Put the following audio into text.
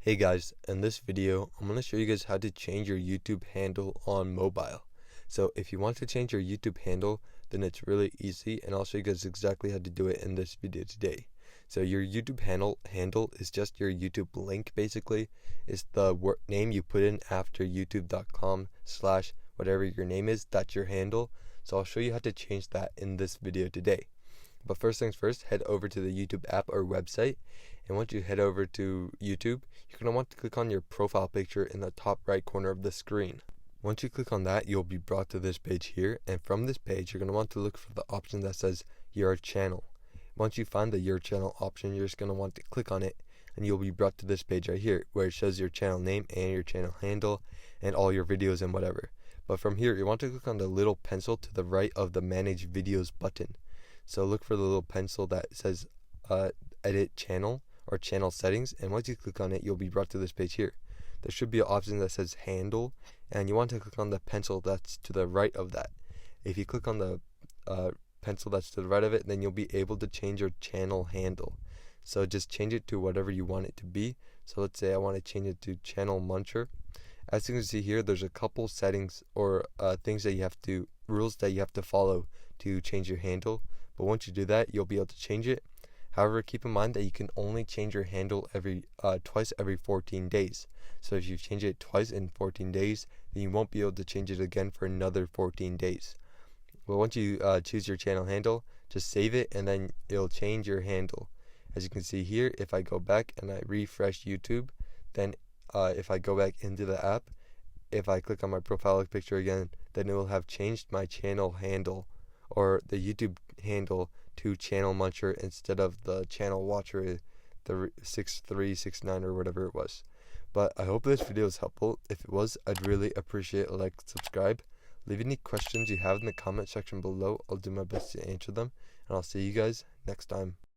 Hey guys, in this video, I'm going to show you guys how to change your YouTube handle on mobile. So if you want to change your YouTube handle, then it's really easy, and I'll show you guys exactly how to do it in this video today. So your YouTube handle is just your YouTube link, basically. It's the name you put in after youtube.com/ whatever your name is, that's your handle. So I'll show you how to change that in this video today. But first things first, head over to the YouTube app or website, and once you head over to YouTube, you're going to want to click on your profile picture in the top right corner of the screen. Once you click on that, you'll be brought to this page here, and from this page, you're going to want to look for the option that says Your Channel. Once you find the Your Channel option, you're just going to want to click on it, and you'll be brought to this page right here, where it shows your channel name and your channel handle, and all your videos and whatever. But from here, you want to click on the little pencil to the right of the Manage Videos button. So look for the little pencil that says Edit Channel or Channel Settings, and once you click on it, you'll be brought to this page here. There should be an option that says Handle, and you want to click on the pencil that's to the right of that. If you click on the pencil that's to the right of it, then you'll be able to change your channel handle. So just change it to whatever you want it to be. So let's say I want to change it to Channel Muncher. As you can see here, there's a couple settings or rules that you have to follow to change your handle. But once you do that, you'll be able to change it. However, keep in mind that you can only change your handle twice every 14 days. So if you change it twice in 14 days, then you won't be able to change it again for another 14 days. Well, once you choose your channel handle, just save it, and then it'll change your handle. As you can see here, if I go back and I refresh YouTube, then if I go back into the app, if I click on my profile picture again, then it will have changed my channel handle or the YouTube handle to Channel Muncher instead of the Channel Watcher, the 6369 or whatever it was. But I hope this video was helpful. If it was, I'd really appreciate a like, subscribe. Leave any questions you have in the comment section below. I'll do my best to answer them, and I'll see you guys next time.